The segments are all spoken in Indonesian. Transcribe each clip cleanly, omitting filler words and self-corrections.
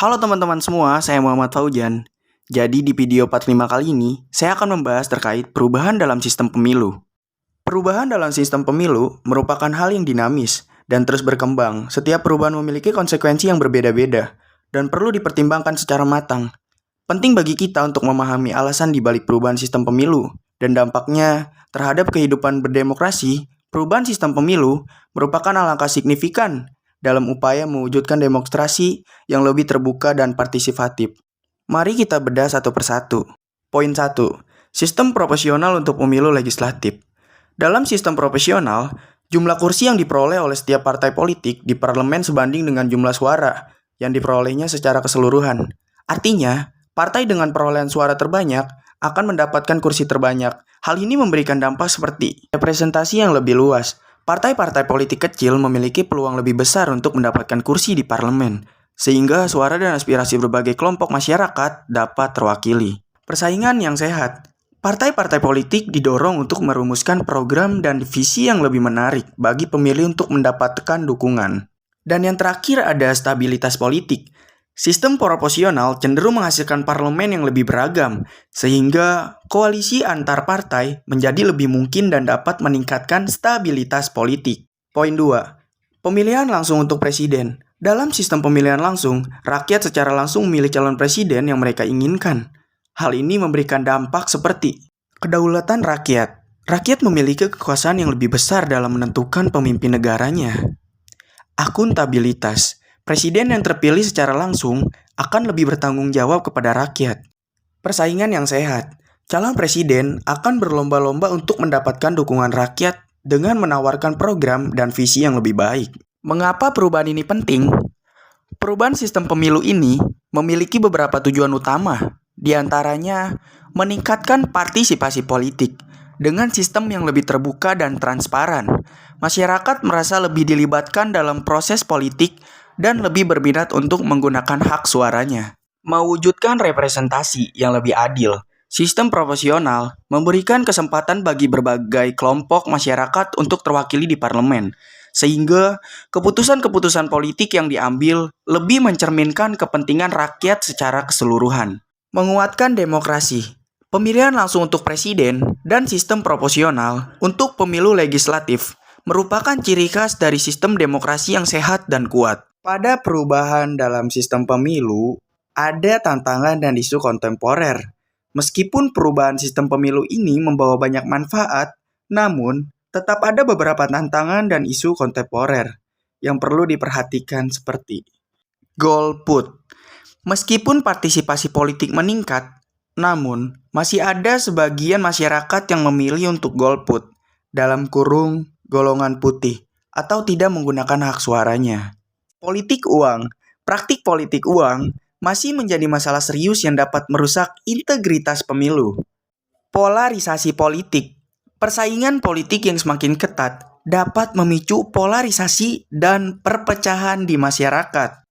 Halo teman-teman semua, saya Muhammad Faujan. Jadi di video 45 kali ini, saya akan membahas terkait perubahan dalam sistem pemilu. Perubahan dalam sistem pemilu merupakan hal yang dinamis dan terus berkembang. Setiap perubahan memiliki konsekuensi yang berbeda-beda dan perlu dipertimbangkan secara matang. Penting bagi kita untuk memahami alasan di balik perubahan sistem pemilu dan dampaknya terhadap kehidupan berdemokrasi. Perubahan sistem pemilu merupakan langkah signifikan dalam upaya mewujudkan demokrasi yang lebih terbuka dan partisipatif. Mari kita bedah satu persatu. Poin 1. Sistem proporsional untuk pemilu legislatif. Dalam sistem proporsional, jumlah kursi yang diperoleh oleh setiap partai politik di parlemen sebanding dengan jumlah suara yang diperolehnya secara keseluruhan. Artinya, partai dengan perolehan suara terbanyak akan mendapatkan kursi terbanyak. Hal ini memberikan dampak seperti representasi yang lebih luas. Partai-partai politik kecil memiliki peluang lebih besar untuk mendapatkan kursi di parlemen, sehingga suara dan aspirasi berbagai kelompok masyarakat dapat terwakili. Persaingan yang sehat. Partai-partai politik didorong untuk merumuskan program dan visi yang lebih menarik bagi pemilih untuk mendapatkan dukungan. Dan yang terakhir ada stabilitas politik. Sistem proporsional cenderung menghasilkan parlemen yang lebih beragam, sehingga koalisi antar partai menjadi lebih mungkin dan dapat meningkatkan stabilitas politik. Poin 2. Pemilihan langsung untuk presiden. Dalam sistem pemilihan langsung, rakyat secara langsung memilih calon presiden yang mereka inginkan. Hal ini memberikan dampak seperti kedaulatan rakyat. Rakyat memiliki kekuasaan yang lebih besar dalam menentukan pemimpin negaranya. Akuntabilitas. Presiden yang terpilih secara langsung akan lebih bertanggung jawab kepada rakyat. Persaingan yang sehat. Calon presiden akan berlomba-lomba untuk mendapatkan dukungan rakyat dengan menawarkan program dan visi yang lebih baik. Mengapa perubahan ini penting? Perubahan sistem pemilu ini memiliki beberapa tujuan utama. Di antaranya, meningkatkan partisipasi politik. Dengan sistem yang lebih terbuka dan transparan, masyarakat merasa lebih dilibatkan dalam proses politik dan lebih berminat untuk menggunakan hak suaranya. Mewujudkan representasi yang lebih adil. Sistem proporsional memberikan kesempatan bagi berbagai kelompok masyarakat untuk terwakili di parlemen, sehingga keputusan-keputusan politik yang diambil lebih mencerminkan kepentingan rakyat secara keseluruhan. Menguatkan demokrasi. Pemilihan langsung untuk presiden dan sistem proporsional untuk pemilu legislatif merupakan ciri khas dari sistem demokrasi yang sehat dan kuat. Pada perubahan dalam sistem pemilu, ada tantangan dan isu kontemporer. Meskipun perubahan sistem pemilu ini membawa banyak manfaat, namun tetap ada beberapa tantangan dan isu kontemporer yang perlu diperhatikan seperti golput. Meskipun partisipasi politik meningkat, namun masih ada sebagian masyarakat yang memilih untuk golput, dalam kurung golongan putih, atau tidak menggunakan hak suaranya. Politik uang. Praktik politik uang masih menjadi masalah serius yang dapat merusak integritas pemilu. Polarisasi politik. Persaingan politik yang semakin ketat dapat memicu polarisasi dan perpecahan di masyarakat.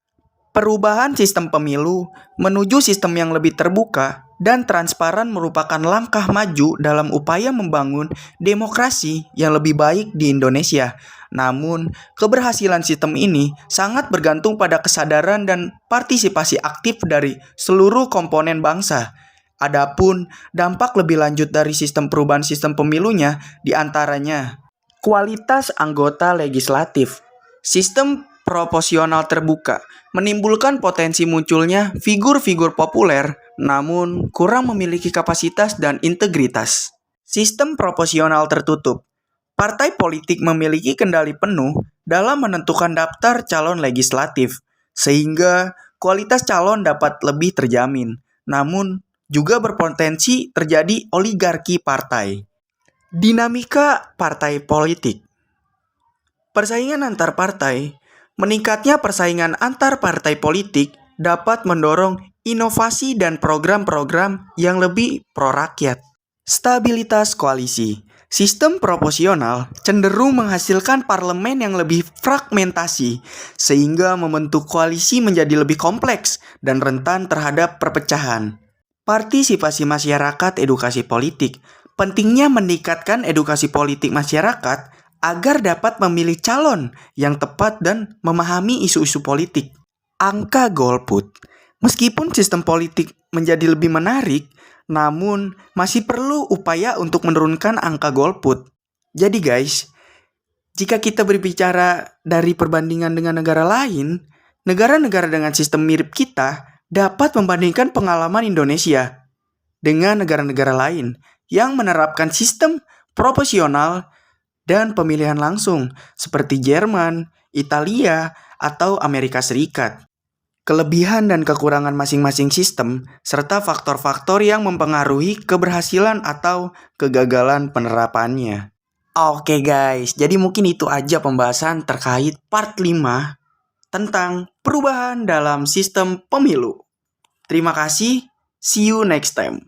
Perubahan sistem pemilu menuju sistem yang lebih terbuka dan transparan merupakan langkah maju dalam upaya membangun demokrasi yang lebih baik di Indonesia. Namun, keberhasilan sistem ini sangat bergantung pada kesadaran dan partisipasi aktif dari seluruh komponen bangsa. Adapun dampak lebih lanjut dari perubahan sistem pemilunya diantaranya kualitas anggota legislatif. Sistem proporsional terbuka menimbulkan potensi munculnya figur-figur populer namun kurang memiliki kapasitas dan integritas. Sistem proporsional tertutup. Partai politik memiliki kendali penuh dalam menentukan daftar calon legislatif, sehingga kualitas calon dapat lebih terjamin, namun juga berpotensi terjadi oligarki partai. Dinamika partai politik. Persaingan antar partai. Meningkatnya persaingan antar partai politik dapat mendorong inovasi dan program-program yang lebih pro-rakyat. Stabilitas koalisi. Sistem proporsional cenderung menghasilkan parlemen yang lebih fragmentasi, sehingga membentuk koalisi menjadi lebih kompleks dan rentan terhadap perpecahan. Partisipasi masyarakat edukasi politik. Pentingnya meningkatkan edukasi politik masyarakat agar dapat memilih calon yang tepat dan memahami isu-isu politik. Angka golput. Meskipun sistem politik menjadi lebih menarik, namun masih perlu upaya untuk menurunkan angka golput. Jadi guys, jika kita berbicara dari perbandingan dengan negara lain, negara-negara dengan sistem mirip kita dapat membandingkan pengalaman Indonesia dengan negara-negara lain yang menerapkan sistem proporsional dan pemilihan langsung seperti Jerman, Italia, atau Amerika Serikat. Kelebihan dan kekurangan masing-masing sistem, serta faktor-faktor yang mempengaruhi keberhasilan atau kegagalan penerapannya. Oke guys, jadi mungkin itu aja pembahasan terkait part 5 tentang perubahan dalam sistem pemilu. Terima kasih, see you next time.